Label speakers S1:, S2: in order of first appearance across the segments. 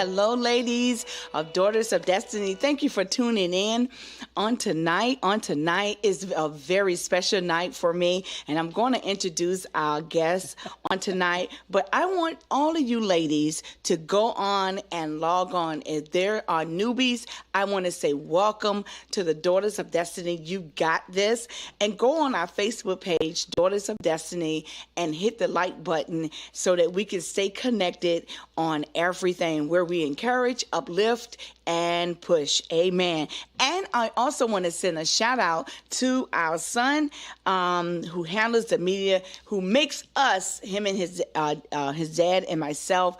S1: hello, ladies of Daughters of Destiny. Thank you for tuning in on tonight. On tonight is a very special night for me, and I'm going to introduce our guests on tonight. But I want all of you ladies to go on and log on. If there are newbies, I want to say welcome to the Daughters of Destiny. You got this. And go on our Facebook page, Daughters of Destiny, and hit the like button so that we can stay connected on everything where we encourage, uplift, and push. Amen. And I also want to send a shout out to our son who handles the media, who makes us, him and his dad and myself,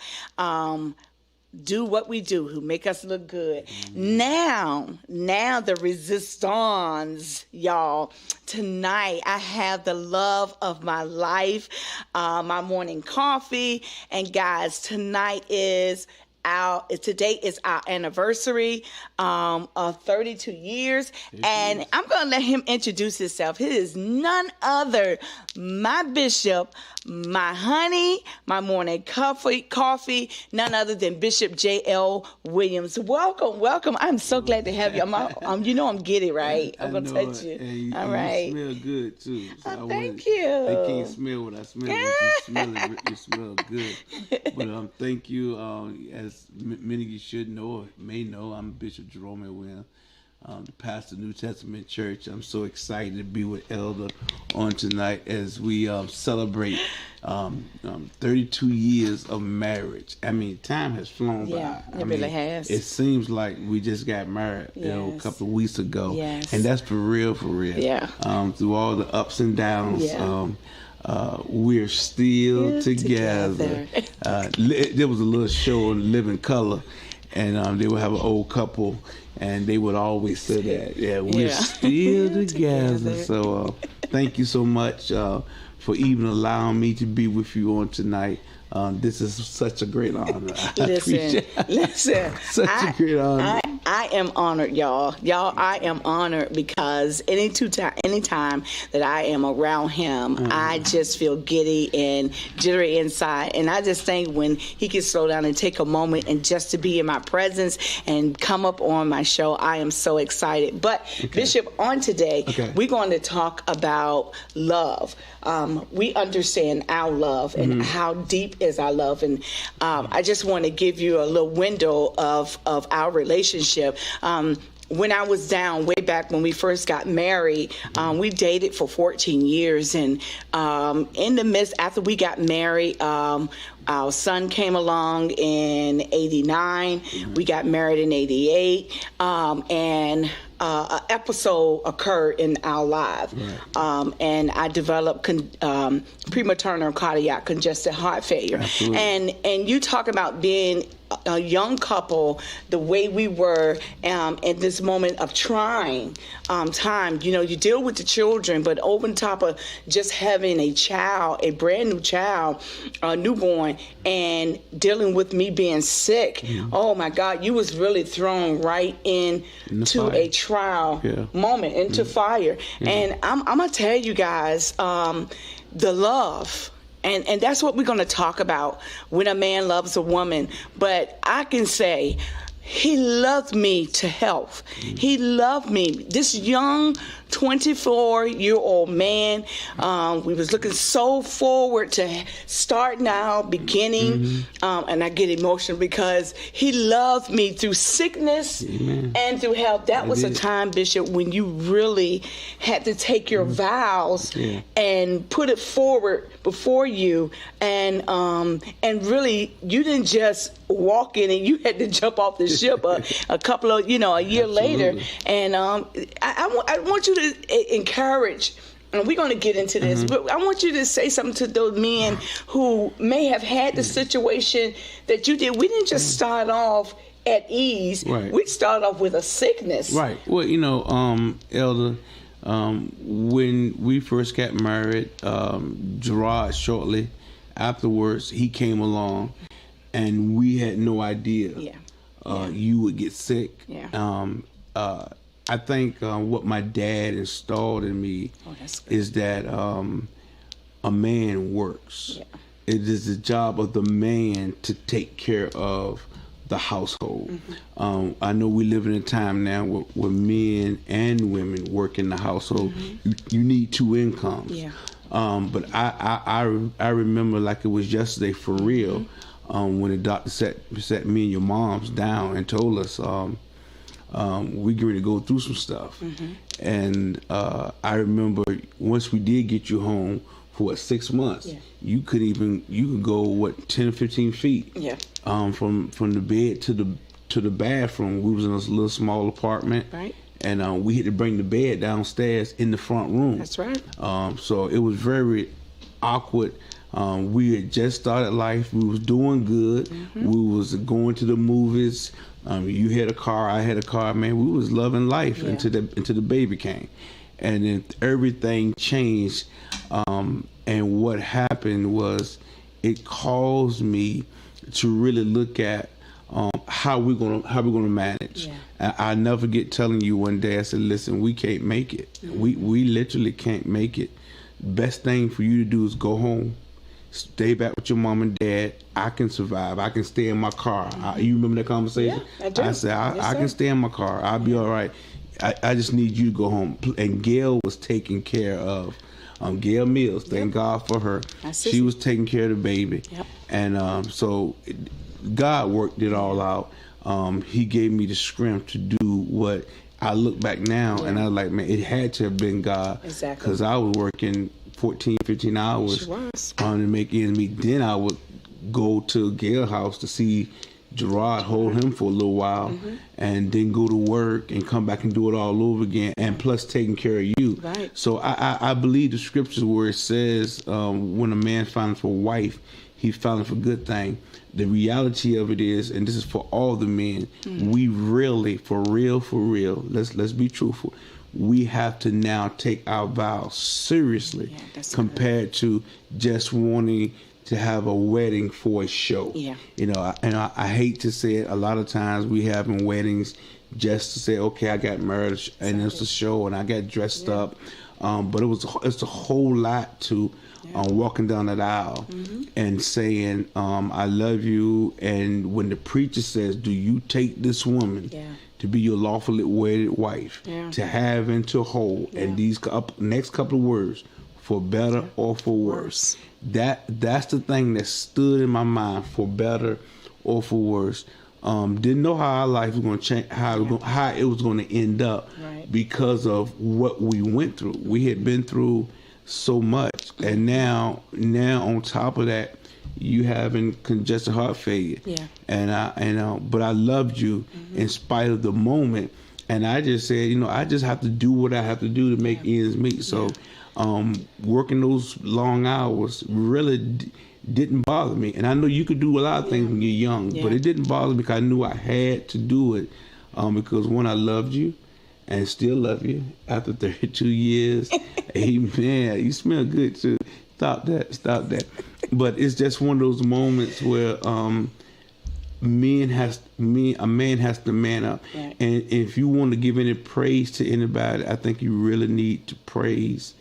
S1: do what we do, who make us look good. Now the resistance, y'all. Tonight, I have the love of my life, my morning coffee. And guys, today is our anniversary of 32 years. And I'm going to let him introduce himself. He is none other, my bishop, my honey, my morning coffee, none other than Bishop J.L. Williams. Welcome. I'm so glad to have you. I'm giddy, right? I'm going to touch you. All right.
S2: You smell good, too. So
S1: thank you.
S2: They can't smell what I smell, but you smell good. But thank you. As many of you should know or may know, I'm Bishop Jerome Williams, the pastor of New Testament Church. I'm so excited to be with Elder on tonight as we celebrate 32 years of marriage. I mean, time has flown by.
S1: Yeah, it really has.
S2: It seems like we just got married, a couple of weeks ago.
S1: Yes.
S2: And that's for real.
S1: Yeah.
S2: Through all the ups and downs.
S1: Yeah.
S2: We're still together. There was a little show on Living Color, and they would have an old couple, and they would always say that, we're still together. So thank you so much for even allowing me to be with you on tonight. This is such a great honor.
S1: Listen.
S2: Such a great honor.
S1: I am honored, y'all. I am honored because anytime that I am around him, I just feel giddy and jittery inside. And I just think when he can slow down and take a moment and just to be in my presence and come up on my show, I am so excited. But Bishop, on today, we're going to talk about love. We understand our love and how deep is our love. And I just want to give you a little window of our relationship. When I was down way back when we first got married, we dated for 14 years. And in the midst, after we got married, our son came along in 89. We got married in 88. And an episode occurred in our lives. And I developed prematernal cardiac congestive heart failure. Absolutely. And you talk about being a young couple, the way we were in this moment of trying time. You deal with the children, but over top of just having a child, a brand new child, a newborn, and dealing with me being sick, oh my God, you was really thrown right into a trial moment, into fire. And I'm going to tell you guys, the love. And that's what we're going to talk about when a man loves a woman. But I can say he loved me to health. He loved me. This young 24-year-old man, we was looking so forward to starting our beginning. And I get emotional because he loved me through sickness and through health. That was a time, Bishop, when you really had to take your vows and put it forward before you. And really, you didn't just walk in and you had to jump off the ship a couple of, a year later. And I want you to encourage, and we're going to get into this, but I want you to say something to those men who may have had the situation that you did. We didn't just start off at ease. We started off with a sickness. Right.
S2: Well, Elder, when we first got married, Gerard, shortly afterwards, he came along, and we had no idea you would get sick. I think what my dad installed in me is that a man works. It is the job of the man to take care of the household. I know we live in a time now where men and women work in the household. You need two incomes.
S1: Yeah.
S2: But I remember like it was yesterday for real, when the doctor sat me and your moms down and told us we get ready to go through some stuff. And I remember once we did get you home for 6 months, you could go 10 or 15 feet.
S1: Yeah.
S2: From the bed to the bathroom. We was in a little small apartment.
S1: Right.
S2: And we had to bring the bed downstairs in the front room.
S1: That's right.
S2: So it was very awkward. We had just started life. We was doing good. We was going to the movies. You had a car. I had a car. Man, we was loving life until the baby came, and then everything changed. And what happened was, it caused me to really look at how we're gonna manage. I never forget telling you one day, I said, listen, we can't make it. We literally can't make it. Best thing for you to do is go home, stay back with your mom and dad. I can survive. I can stay in my car. You remember that conversation?
S1: Yeah, I do.
S2: I said, I can stay in my car. I'll be all right. I just need you to go home. And Gail was taken care of. Gail Mills, thank God for her. She was taking care of the baby. And so God worked it all out. He gave me the strength to do what I look back now, and I was like, man, it had to have been God.
S1: Exactly.
S2: Because I was working 14, 15 hours to make ends meet. Then I would go to Gail's house to see Gerard, hold him for a little while, and then go to work and come back and do it all over again, and plus taking care of you.
S1: Right.
S2: So I believe the scriptures where it says, when a man finds a wife, he found for good thing. The reality of it is, and this is for all the men, we really, for real, let's be truthful. We have to now take our vows seriously, compared to just wanting to have a wedding for a show. You know, and I hate to say it, a lot of times we having weddings just to say, okay, I got married and it's a show and I got dressed up. But it's a whole lot to walking down that aisle and saying, I love you. And when the preacher says, do you take this woman to be your lawfully wedded wife, to have and to hold, and these next couple of words, for better or for worse. That's the thing that stood in my mind, for better or for worse. Didn't know how our life was going to change, how it was going to end up, because of what we went through. We had been through so much, and now on top of that, you having congestive heart failure. But I loved you in spite of the moment, and I just said, I just have to do what I have to do to make ends meet. So. Working those long hours really didn't bother me, and I know you could do a lot of things when you're young, but it didn't bother me because I knew I had to do it, because one, I loved you and still love you after 32 years. Amen. You smell good too. Stop that. But it's just one of those moments where a man has to man up. And if you want to give any praise to anybody, I think you really need to praise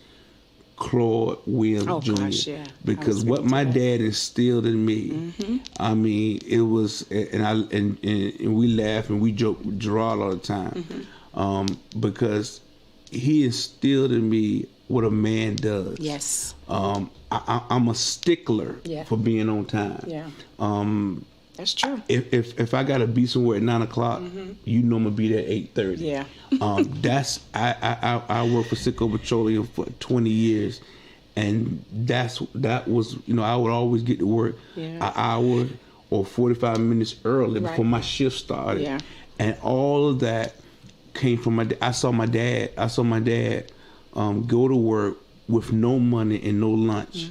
S2: Claude Williams Jr. Because what my dad instilled in me, I mean, it was, and we laugh and we joke with Gerard all the time, because he instilled in me what a man does. Yes. I'm a stickler for being on time.
S1: That's true.
S2: If I gotta be somewhere at 9 o'clock, I'm gonna be there at 8:30. Yeah. I worked for Citgo Petroleum for 20 years, and that was I would always get to work an hour or 45 minutes early before my shift started. Yeah. And all of that came from my dad. I saw my dad go to work with no money and no lunch,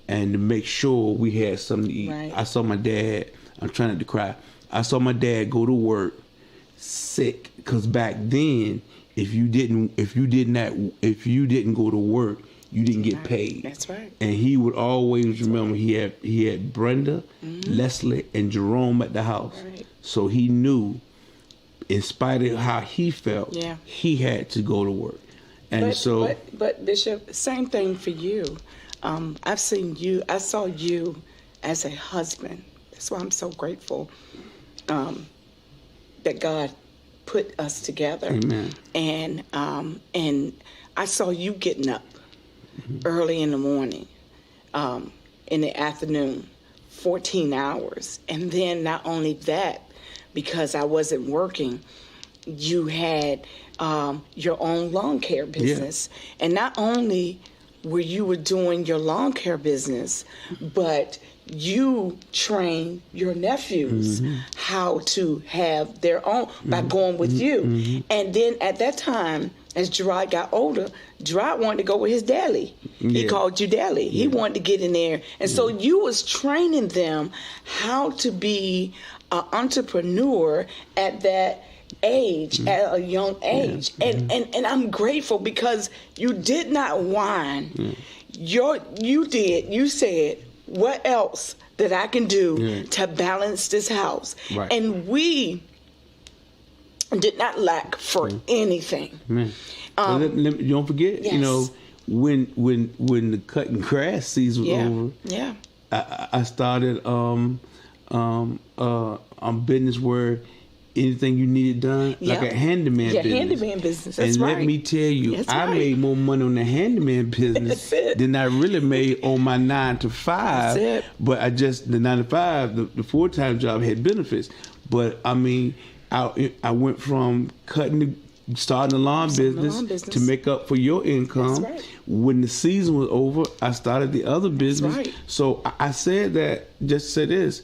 S2: and to make sure we had something to eat. I saw my dad. I'm trying not to cry. I saw my dad go to work sick, because back then, if you didn't go to work, you didn't get paid. That's right. And he would always remember he had Brenda, Leslie, and Jerome at the house. Right. So he knew, in spite of how he felt, he had to go to work. And
S1: but Bishop, same thing for you. I saw you as a husband. That's why I'm so grateful that God put us together.
S2: Amen.
S1: And I saw you getting up early in the morning, in the afternoon, 14 hours. And then not only that, because I wasn't working, you had your own lawn care business. Yeah. And not only were you doing your lawn care business, but you train your nephews how to have their own by going with you. And then at that time, as Gerard got older, Gerard wanted to go with his daddy. He called you daddy. He wanted to get in there. And so you was training them how to be an entrepreneur at that age, at a young age. And I'm grateful because you did not whine. You said, what else that I can do to balance this house? Right. And we did not lack for anything.
S2: Don't forget, you know, when the cutting grass season was over, I started business where anything you needed done, like a handyman business.
S1: Handyman business. That's
S2: and
S1: right.
S2: let me tell you, I made more money on the handyman business than I really made on my 9 to 5. That's it. But the 9 to 5, the full-time job had benefits. But I mean, I went from starting the lawn business to make up for your income. That's right. When the season was over, I started the other business. That's right. So I said that, just to say this,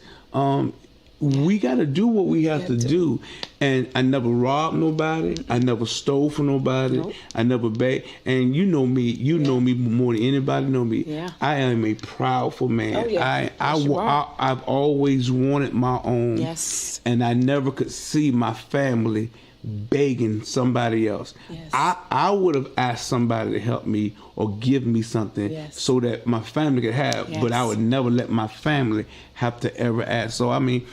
S2: we got to do what we have to do. And I never robbed nobody. I never stole from nobody. Nope. I never begged. And you know me. You know me more than anybody know me. Yeah. I am a proudful man. Oh, yeah. I've always wanted my own. Yes. And I never could see my family begging somebody else. Yes. I would have asked somebody to help me or give me something so that my family could have, but I would never let my family have to ever ask. So I mean,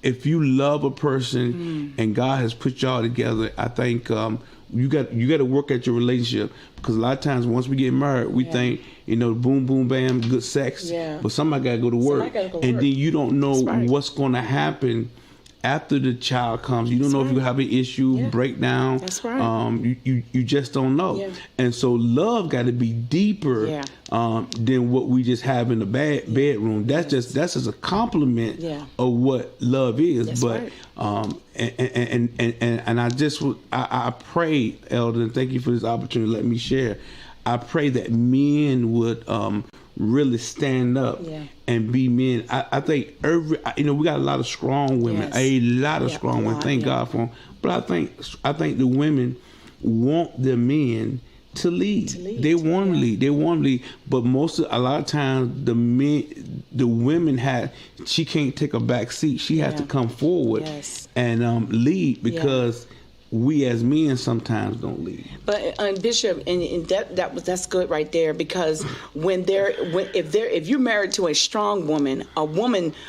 S2: if you love a person and God has put y'all together, I think you got to work at your relationship, because a lot of times once we get married, we think, you know, boom, boom, bam, good sex, but somebody got to go to work, and then you don't know what's going to happen after the child comes. You don't know if you have an issue, breakdown. That's right. You just don't know. Yeah. And so love got to be deeper than what we just have in the bedroom. That's just a compliment of what love is. That's but and I pray, Elder, and thank you for this opportunity to let me share. I pray that men would really stand up and be men. I think we got a lot of strong women, a lot of strong women. Thank God for them. But I think the women want the men to lead. They want to lead. They want to lead. But a lot of times the women she can't take a back seat. She has to come forward and lead, because we as men sometimes don't lead. But
S1: Bishop, and that's good right there, because if you're married to a strong woman,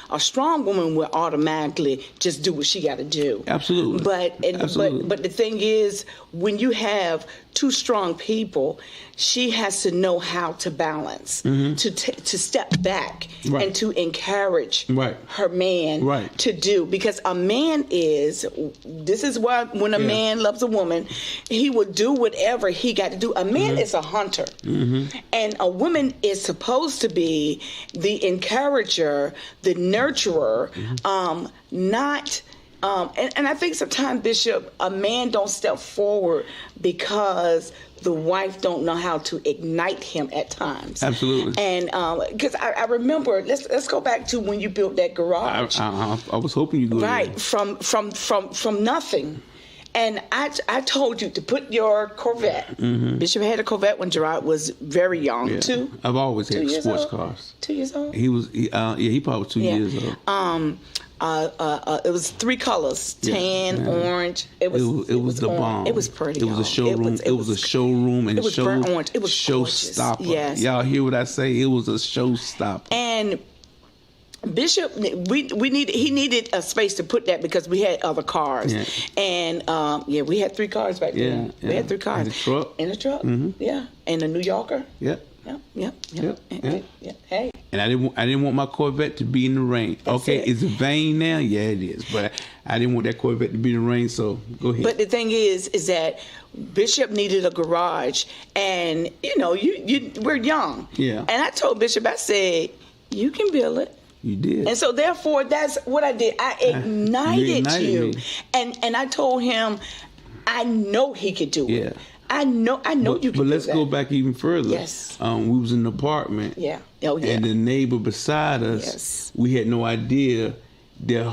S1: a strong woman will automatically just do what she got to do.
S2: Absolutely.
S1: But the thing is, when you have two strong people, she has to know how to balance, to step back and to encourage her man to do. Because a man this is why when a man loves a woman, he will do whatever he got to do. A man is a hunter, and a woman is supposed to be the encourager, the nurturer, not. And I think sometimes, Bishop, a man don't step forward because the wife don't know how to ignite him at times.
S2: Absolutely.
S1: And because I remember, let's go back to when you built that garage.
S2: I was hoping you'd go there.
S1: From nothing. And I told you to put your Corvette. Bishop had a Corvette when Gerard was very young, too.
S2: I've always had sports cars.
S1: 2 years old?
S2: He probably was 2 years old.
S1: It was 3 colors: tan, orange. It was
S2: the bomb.
S1: It was pretty.
S2: It was a showroom. It was a showroom, and
S1: it was burnt orange. It was
S2: showstopper.
S1: Yes.
S2: Y'all hear what I say? It was a showstopper.
S1: And Bishop, he needed a space to put that because we had other cars, and we had 3 cars back then. We had 3 cars.
S2: In the truck.
S1: And a New Yorker.
S2: Yeah.
S1: Yep. Hey.
S2: And I didn't want my Corvette to be in the rain. Okay, is it vain now? Yeah, it is. But I didn't want that Corvette to be in the rain. So go ahead.
S1: But the thing is that Bishop needed a garage, and we're young.
S2: Yeah.
S1: And I told Bishop, I said, you can build it.
S2: You did.
S1: And so therefore, that's what I did. I ignited you.
S2: Me.
S1: And I told him, I know he could do it.
S2: Yeah.
S1: I know you can do that.
S2: But let's go back even further.
S1: Yes.
S2: We was in an apartment.
S1: Yeah. Oh, yeah.
S2: And the neighbor beside us,
S1: yes.
S2: we had no idea their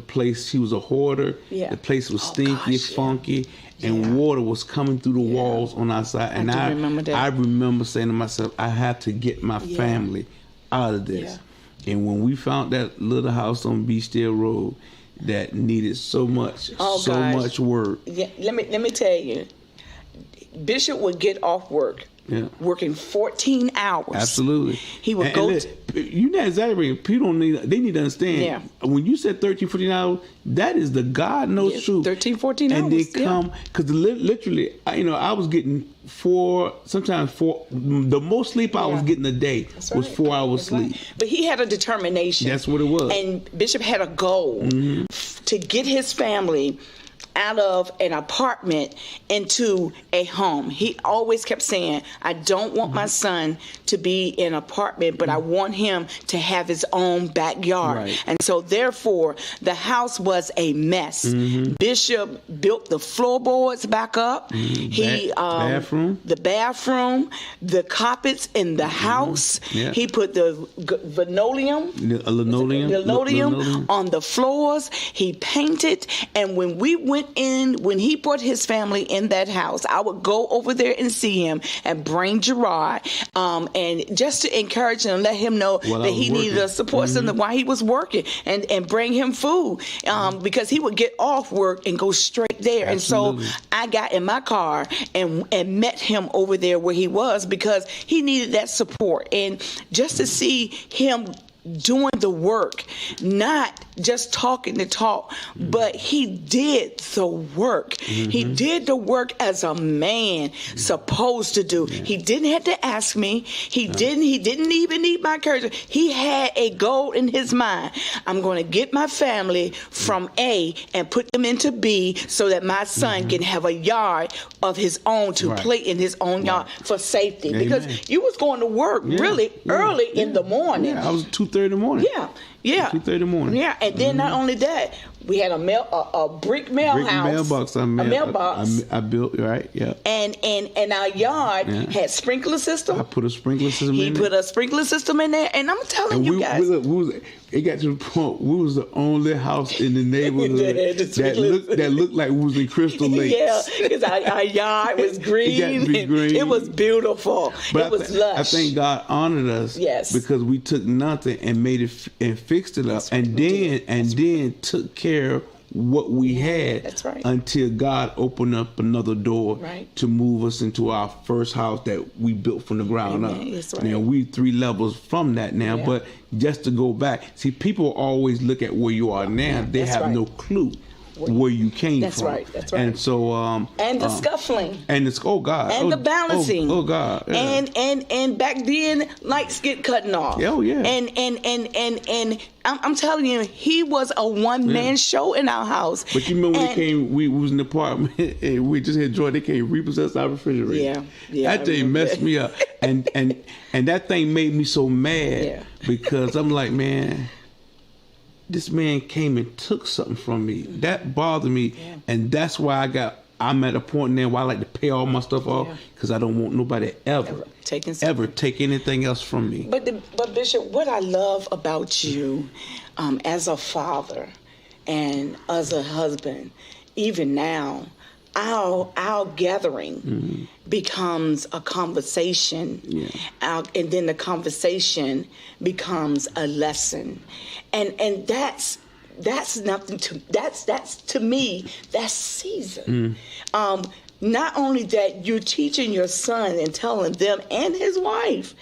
S2: place, she was a hoarder.
S1: Yeah.
S2: The place was stinky, funky, and water was coming through the walls on our side. And I
S1: remember that.
S2: I remember saying to myself, I have to get my family out of this. Yeah. And when we found that little house on Beachdale Road that needed so much work.
S1: Yeah, let me tell you. Bishop would get off work, working 14 hours.
S2: Absolutely.
S1: He would
S2: you're not exaggerating. People they need to understand. Yeah. When you said 13, 14 hours, that is the God knows truth.
S1: 13, 14 hours.
S2: And they come, because literally, I was getting sometimes four, the most sleep I was getting a day was 4 hours sleep.
S1: Right. But he had a determination.
S2: That's what it was.
S1: And Bishop had a goal to get his family out of an apartment into a home. He always kept saying, I don't want my son to be in an apartment, but I want him to have his own backyard. Right. And so therefore, the house was a mess. Bishop built the floorboards back up. He the bathroom, the carpets in the house. Yeah. He put the linoleum on the floors. He painted. And when he brought his family in that house, I would go over there and see him and bring Gerard, and just to encourage him and let him know that he needed a support system while he was working, and bring him food, because he would get off work and go straight there. Absolutely. And so I got in my car and met him over there where he was, because he needed that support. And just to see him doing the work, not just talking the talk, but he did the work. He did the work as a man supposed to do. He didn't have to ask me. He didn't even need my encouragement. He had a goal in his mind. I'm going to get my family from A and put them into B so that my son can have a yard of his own to play in his own yard for safety. Amen. Because you was going to work really early in the morning.
S2: Yeah, I was 2:30 in the morning.
S1: Yeah.
S2: 2:30 in the morning.
S1: Yeah, and then not only that, we had a brick mailbox.
S2: A
S1: mailbox.
S2: I built, right? Yeah.
S1: And our yard had sprinkler system.
S2: I put a sprinkler system in there.
S1: He put a sprinkler system in there, and I'm telling you guys.
S2: It got to the point we was the only house in the neighborhood that looked like we was in Crystal Lake.
S1: Yeah, because our yard was green.
S2: It got to be green.
S1: It was beautiful.
S2: But
S1: it was lush.
S2: I think God honored us because we took nothing and made it and fixed it up, and then took care of what we had.
S1: That's right.
S2: Until God opened up another door to move us into our first house that we built from the ground up.
S1: That's right.
S2: Now we 3 levels from that now, but just to go back, see, people always look at where you are now. They have no clue where you came from.
S1: That's right.
S2: And so
S1: and the scuffling.
S2: And the
S1: the balancing.
S2: Oh God. Yeah.
S1: And back then lights get cutting off.
S2: Oh yeah.
S1: And I'm telling you, he was a one-man show in our house.
S2: But you remember when they came, we was in the apartment and we just had joy, they came repossess our refrigerator. Yeah. That thing messed me up. And that thing made me so mad because I'm like, man, this man came and took something from me. That bothered me. And that's why I'm at a point now where I like to pay all my stuff off, because I don't want nobody ever take anything else from me.
S1: But Bishop, what I love about you as a father and as a husband, even now, our gathering becomes a conversation, and then the conversation becomes a lesson, and that's nothing to that's to me, that's season. Not only that, you're teaching your son and telling them and his wife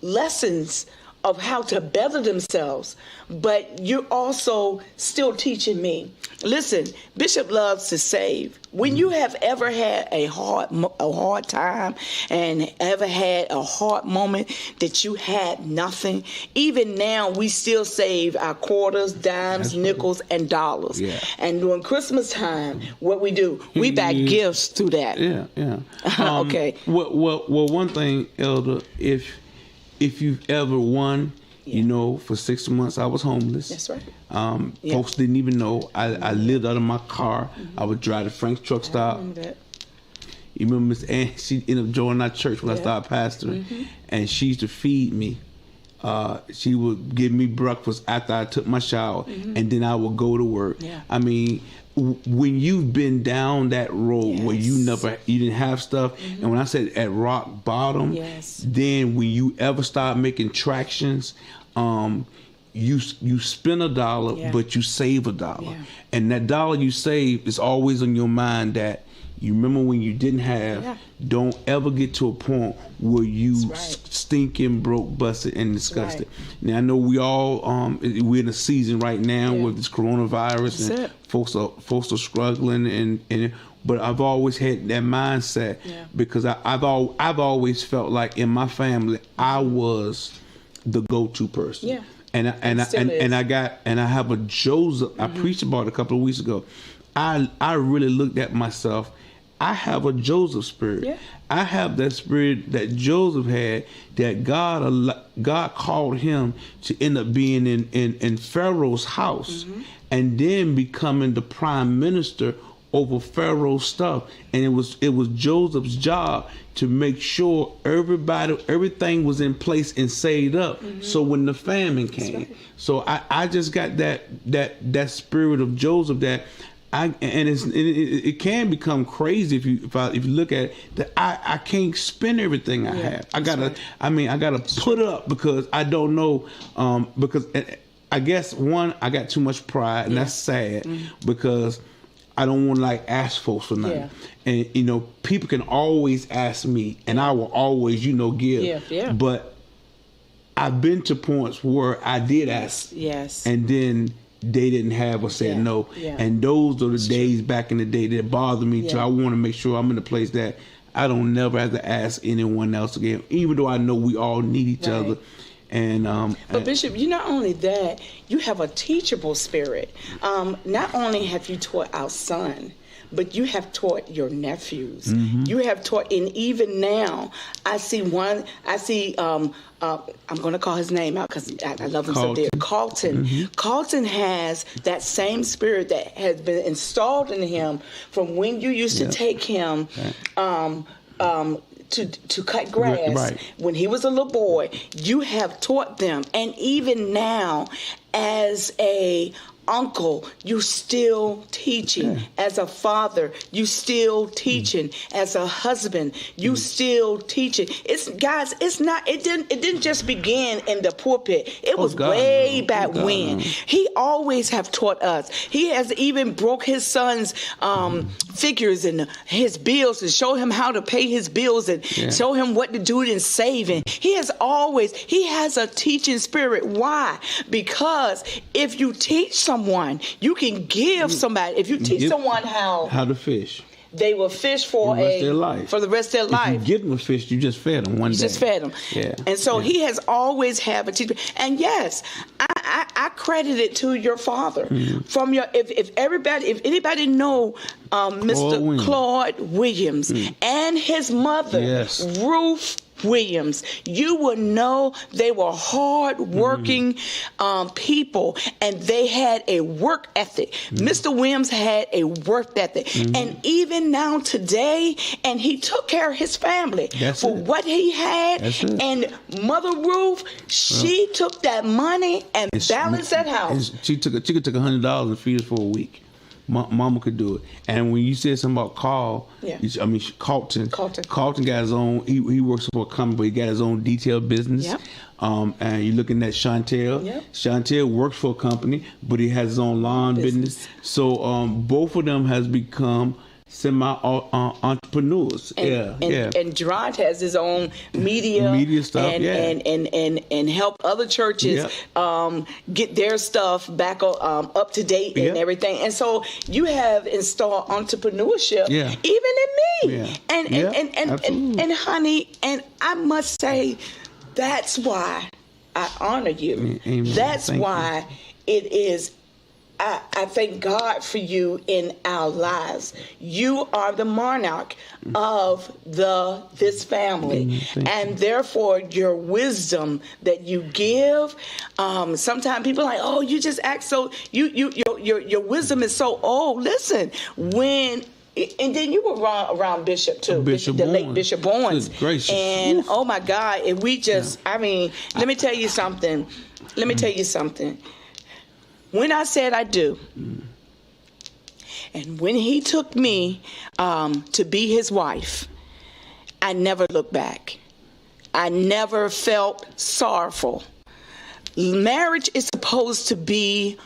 S1: lessons of how to better themselves, but you're also still teaching me. Listen, Bishop loves to save. When you have ever had a hard time and ever had a hard moment that you had nothing, even now we still save our quarters, dimes, nickels, and dollars.
S2: Yeah.
S1: And during Christmas time, what we do, we buy gifts through that.
S2: Yeah.
S1: Okay.
S2: Well, one thing, Elder, if you've ever won, for 6 months I was homeless.
S1: That's right.
S2: Folks didn't even know. I lived out of my car. I would drive to Frank's truck stop. You remember Miss Ann? She ended up joining our church when I started pastoring, and she used to feed me. She would give me breakfast after I took my shower, and then I would go to work.
S1: Yeah.
S2: I mean, when you've been down that road where you didn't have stuff, and when I said at rock bottom, then when you ever start making tractions, you spend $1, but you save $1, and that dollar you save is always on your mind. That you remember when you didn't have. Don't ever get to a point where you stinking broke, busted, and disgusted. Now I know we all we're in a season right now with this coronavirus, and folks are struggling, and but I've always had that mindset because I've always felt like in my family I was the go-to person. Yeah. And I have a Joseph. I preached about it a couple of weeks ago. I really looked at myself. I have a Joseph spirit. Yeah. I have that spirit that Joseph had, that God called him to end up being in Pharaoh's house, and then becoming the prime minister over Pharaoh's stuff. And it was Joseph's job to make sure everything was in place and saved up. So when the famine came, so I just got that spirit of Joseph that. It can become crazy if you look at it, that I can't spend everything I have. I gotta put up because I don't know, because I guess I got too much pride, and that's sad because I don't want to ask folks for nothing. And people can always ask me, and I will always give. But I've been to points where I did ask, and then they didn't have or said no. And those are the days back in the day that bother me. So I want to make sure I'm in a place that I don't never have to ask anyone else again, even though I know we all need each other. And
S1: but Bishop, you not only that, you have a teachable spirit. Not only have you taught our son, but you have taught your nephews. You have taught, and even now, I see I'm going to call his name out because I love him so dear. Carlton. Carlton has that same spirit that has been installed in him from when you used to take him to cut grass when he was a little boy. You have taught them, and even now, as a uncle, you still teaching. As a father, you still teaching. As a husband, you still teaching. It didn't just begin in the pulpit. It was way back when. He always have taught us. He has even broke his son's figures and his bills and show him how to pay his bills and show him what to do in saving. He has a teaching spirit. Why? Because if you teach someone, you can give somebody. If you teach someone how
S2: to fish,
S1: they will fish for the rest of their life.
S2: If you give them a fish, you just fed them one day.
S1: Just fed them. Yeah. And so he has always had a teacher. And yes, I credit it to your father. From your, if anybody know Mr. Claude Williams and his mother, Ruth Williams, you will know they were hard-working people, and they had a work ethic. Mr. Williams had a work ethic, and even now today, and he took care of his family what he had. And Mother Ruth, she took that money and balanced that house.
S2: She took $100 and feed us for a week. Mama could do it. And when you said something about Carl, Carlton got his own. He works for a company, but he got his own detail business. Yep. And you're looking at Chantel. Yep. Chantel works for a company, but he has his own lawn business. So both of them has become semi-entrepreneurs.
S1: And Gerard has his own media
S2: stuff,
S1: and help other churches get their stuff back up to date and everything. And so you have installed entrepreneurship even in me. And honey, and I must say, that's why I honor you.
S2: Amen.
S1: That's why it is. I thank God for you in our lives. You are the monarch of this family, and therefore your wisdom that you give. Sometimes people are like, "Oh, you just act so." Your wisdom is so old. Listen, and then you were around Bishop too, the late Bishop Bowens.
S2: Good gracious.
S1: And oh my God, if we just, I mean, let me tell you something. When I said I do, and when he took me to be his wife, I never looked back. I never felt sorrowful. Marriage is supposed to be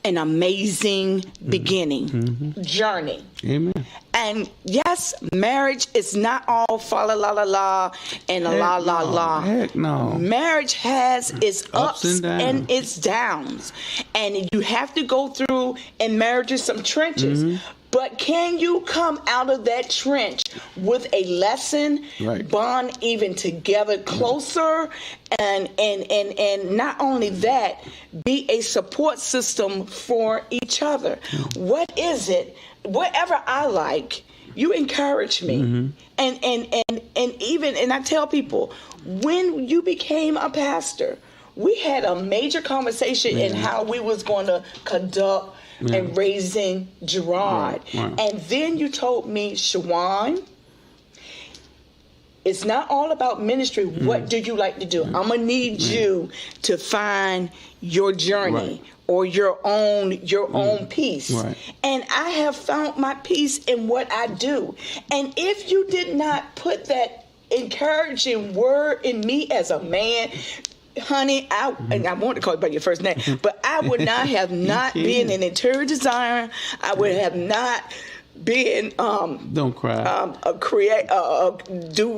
S1: an amazing beginning, journey.
S2: Amen.
S1: And yes, marriage is not all fa la la la la and la la la.
S2: Heck no.
S1: Marriage has its ups and its downs. And you have to go through in marriages some trenches. But can you come out of that trench with a lesson, bond even together closer, and not only that, be a support system for each other? What is it? Whatever I like, you encourage me. And I tell people, when you became a pastor, we had a major conversation in how we was going to conduct and raising Gerard. And then you told me, Shajuan, it's not all about ministry. What do you like to do? I'm going to need you to find your journey or your own peace. And I have found my peace in what I do. And if you did not put that encouraging word in me as a man, honey, and I want to call you by your first name, but I would not have been an interior designer. I would have not been
S2: don't cry.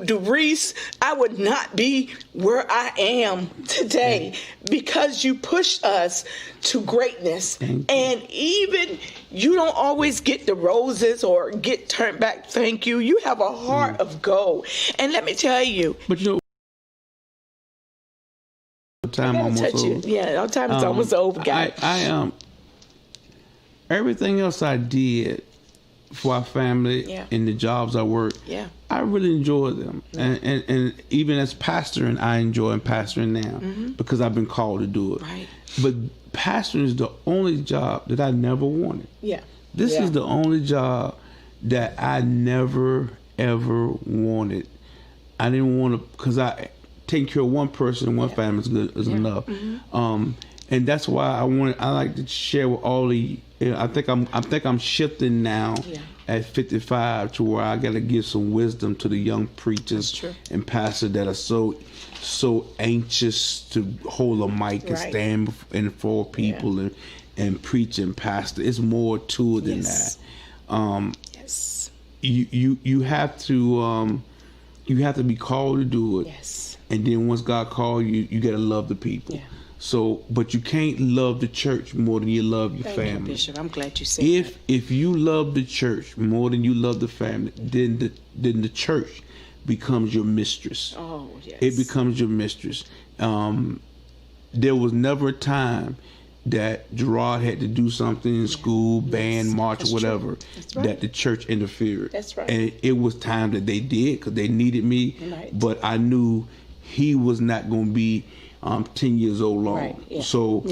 S1: Reese. I would not be where I am today because you pushed us to greatness. And even you don't always get the roses or get turned back. Thank you. You have a heart of gold. And let me tell you.
S2: But you know, time almost over.
S1: Yeah, our time is almost over, guys.
S2: I everything else I did for our family and the jobs I worked, I really enjoy them. And even as pastoring, I enjoy pastoring now because I've been called to do it. But pastoring is the only job that I never wanted. This is the only job that I never, ever wanted. I didn't want to, because taking care of one person and one family is enough. And that's why I like to share with all the. I think I'm shifting now at 55 to where I got to give some wisdom to the young preachers and pastors that are so anxious to hold a mic and stand in for people and preach and pastor. It's more to it than that. You have to be called to do it. And then once God calls you, you got to love the people. So, but you can't love the church more than you love your family.
S1: Thank you, Bishop. I'm glad you said that.
S2: If you love the church more than you love the family, then the church becomes your mistress.
S1: Oh, yes.
S2: It becomes your mistress. There was never a time that Gerard had to do something in school, band, march, or whatever, that the church interfered.
S1: That's right.
S2: And it was time that they did because they needed me. But I knew he was not going to be 10 years old long. So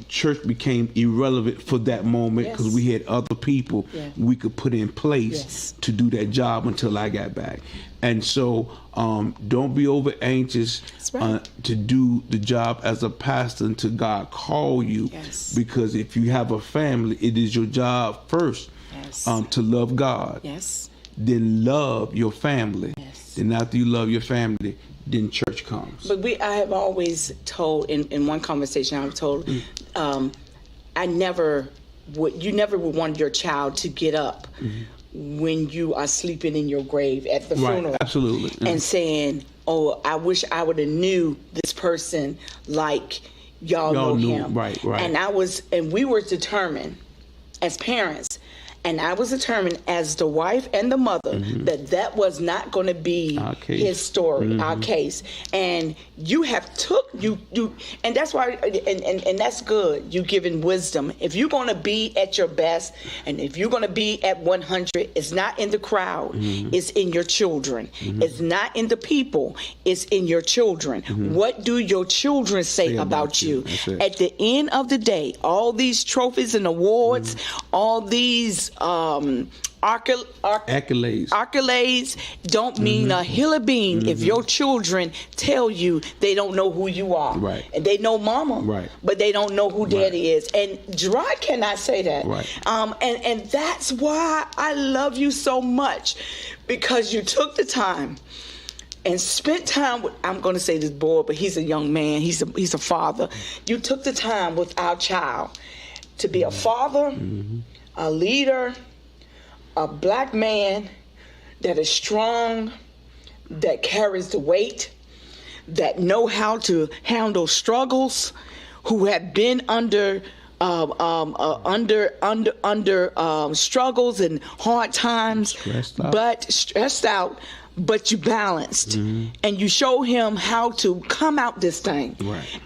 S2: church became irrelevant for that moment because we had other people we could put in place to do that job until I got back. And so don't be over anxious to do the job as a pastor until God call you. Because if you have a family, it is your job first to love God. Then love your family. Then after you love your family, then church comes.
S1: But I have always told in one conversation I was told, you never would want your child to get up when you are sleeping in your grave at the funeral.
S2: Absolutely.
S1: And saying, oh, I wish I would have knew this person like y'all know him.
S2: Right.
S1: And we were determined as parents, and I was determined as the wife and the mother that was not going to be his story, our case. And you have took you and that's why and that's good. You giving wisdom. If you're going to be at your best, and if you're going to be at 100, it's not in the crowd. It's in your children. It's not in the people. It's in your children. What do your children say about you? At the end of the day, all these trophies and awards, all these accolades don't mean a hill of bean if your children tell you they don't know who you are.
S2: Right.
S1: And they know mama, but they don't know who daddy is. And Gerard cannot say that.
S2: Right.
S1: And that's why I love you so much, because you took the time and spent time with, I'm going to say this boy, but he's a young man. He's a father. You took the time with our child to be a father, a leader, a black man that is strong, that carries the weight, that know how to handle struggles, who have been under struggles and hard times, stressed out, but you balanced, and you show him how to come out this thing,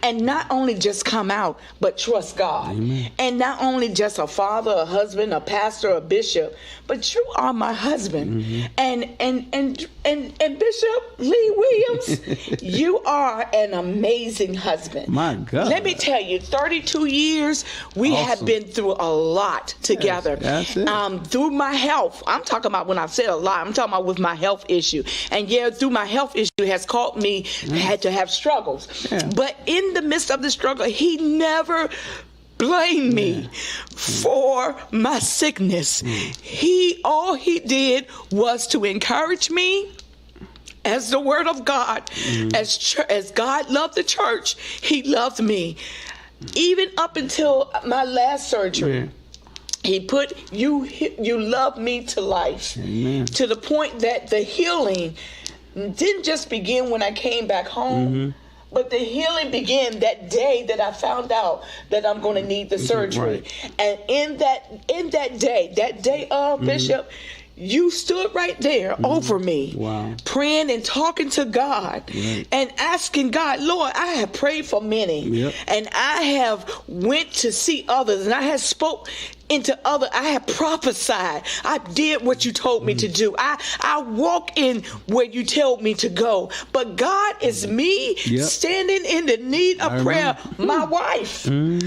S1: and not only just come out, but trust God. And not only just a father, a husband, a pastor, a bishop, but you are my husband. And Bishop Lee Williams, you are an amazing husband.
S2: My God.
S1: Let me tell you, 32 years, we have been through a lot together.
S2: Yes, that's it.
S1: Through my health, I'm talking about, when I said a lot, I'm talking about with my health issue. And through my health issue has caused me had to have struggles. But in the midst of the struggle, he never blamed me for my sickness. All he did was to encourage me. As the word of God, as God loved the church, he loved me. Even up until my last surgery. He put you love me to life.
S2: Amen.
S1: To the point that the healing didn't just begin when I came back home, but the healing began that day that I found out that I'm going to need the surgery. And in that day of Bishop, you stood right there over me, praying and talking to God, and asking God, Lord, I have prayed for many, and I have went to see others, and I have spoke into other. I have prophesied. I did what you told me to do. I walk in where you told me to go. But God is me standing in the need of prayer. My wife, and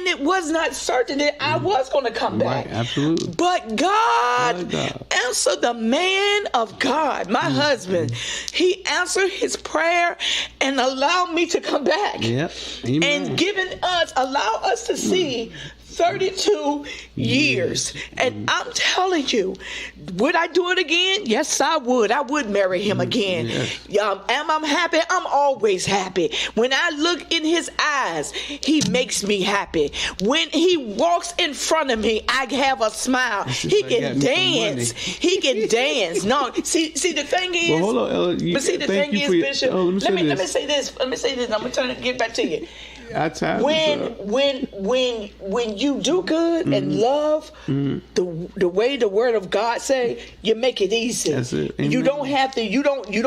S1: it was not certain that I was going to come back.
S2: Absolutely.
S1: But God answered the man of God, my husband. He answered his prayer and allowed me to come back. And allow us to see 32 years. And I'm telling you, would I do it again? Yes, I would. I would marry him again. Am I happy? I'm always happy. When I look in his eyes, he makes me happy. When he walks in front of me, I have a smile. He can dance. He can dance. No, see, the thing is,
S2: hold on, Ella,
S1: the thing is, Bishop, let me say this. I'm going to get back to you. When you do good and love the way the word of God say, you make it easy.
S2: That's it.
S1: You don't have to. You don't. You're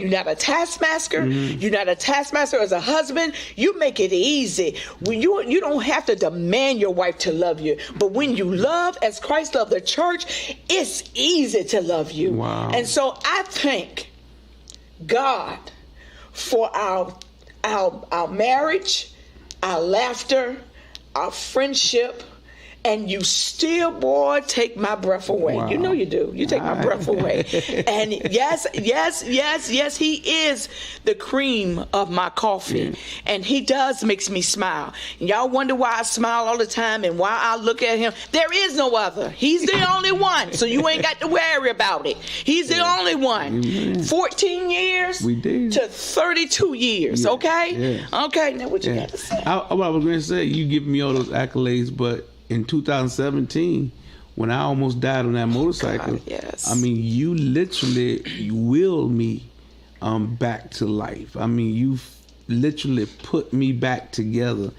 S1: not a taskmaster. You're not a taskmaster as a husband. You make it easy. When you don't have to demand your wife to love you. But when you love as Christ loved the church, it's easy to love you.
S2: Wow.
S1: And so I thank God for our marriage, our laughter, our friendship, and you still, boy, take my breath away.
S2: Wow.
S1: You know you do. You take my breath away. And yes, he is the cream of my coffee. And he does makes me smile. And y'all wonder why I smile all the time and why I look at him. There is no other. He's the only one. So you ain't got to worry about it. He's the only one. 14 years to 32 years, okay? Okay, now what you got to say?
S2: What I was going to say, you give me all those accolades, but in 2017, when I almost died on that motorcycle,
S1: God, yes.
S2: I mean, you literally willed me back to life. I mean, you literally put me back together.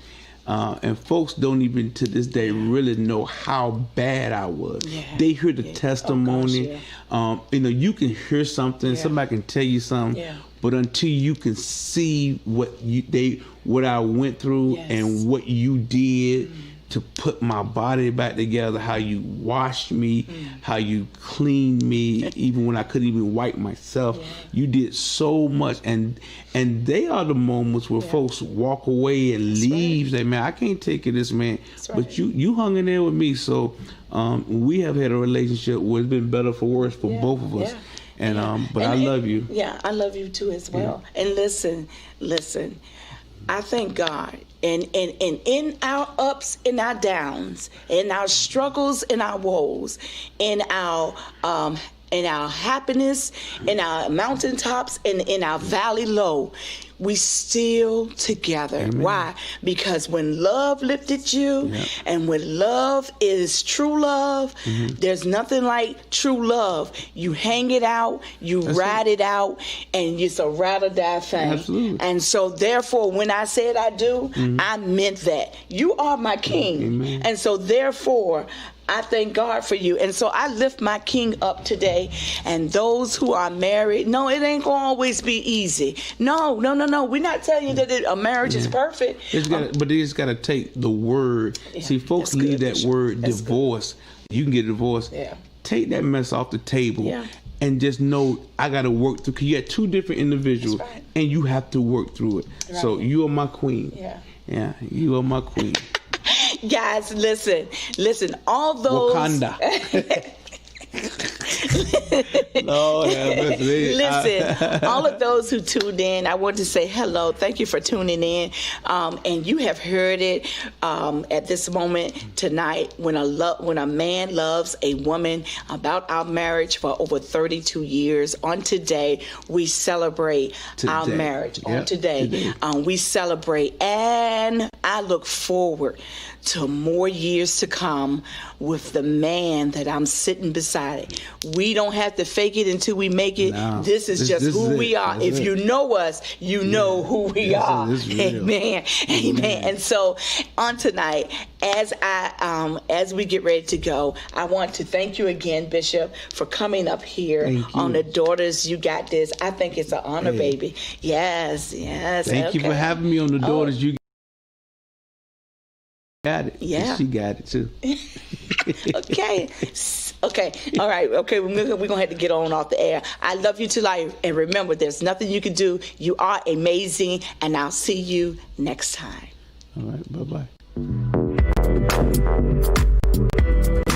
S2: And folks don't even to this day really know how bad I was.
S1: Yeah.
S2: They hear the testimony.
S1: Oh, gosh,
S2: you know, you can hear something, somebody can tell you something, but until you can see what I went through and what you did to put my body back together, how you washed me, how you cleaned me, even when I couldn't even wipe myself. You did so much, and they are the moments where folks walk away and leave. Say, man, I can't take it, this man. But you hung in there with me, so we have had a relationship where it's been better for worse for both of us. And but I love you.
S1: Yeah, I love you too as well. And listen, I thank God. And in our ups and our downs, in our struggles and our woes, in our happiness, in our mountaintops, and in our valley low, we still together.
S2: Amen.
S1: Why? Because when love lifted you, and when love is true love, there's nothing like true love. You hang it out, you ride it out, and it's a ride or die thing.
S2: Absolutely.
S1: And so therefore, when I said I do, I meant that. You are my king.
S2: Amen.
S1: And so therefore, I thank God for you. And so I lift my king up today. And those who are married, no, it ain't going to always be easy. No. We're not telling you that a marriage is perfect.
S2: But they just got to take the word. See, folks leave that word divorce. You can get a divorce. Take that mess off the table. And just know I got to work through, because you had two different individuals, and you have to work through it. So you are my queen. Yeah, you are my queen.
S1: Guys, listen, all those...
S2: Wakanda. Lord have mercy.
S1: Listen, all of those who tuned in, I want to say hello. Thank you for tuning in. And you have heard it at this moment tonight. When a man loves a woman, about our marriage for over 32 years. On today, we celebrate our marriage. On today. We celebrate, and I look forward to more years to come with the man that I'm sitting beside. We don't have to fake it until we make it. No, this is just who we are. If you know us, you know who we are. Amen. Amen. And so on tonight, as we get ready to go, I want to thank you again, Bishop, for coming up here on the Daughters You Got This. I think it's an honor, baby. Yes.
S2: Thank you for having me on the Daughters You Got It. Yeah. She got it too.
S1: Okay. All right. Okay. We're going to have to get on off the air. I love you to life. And remember, there's nothing you can do. You are amazing. And I'll see you next time.
S2: All right. Bye-bye.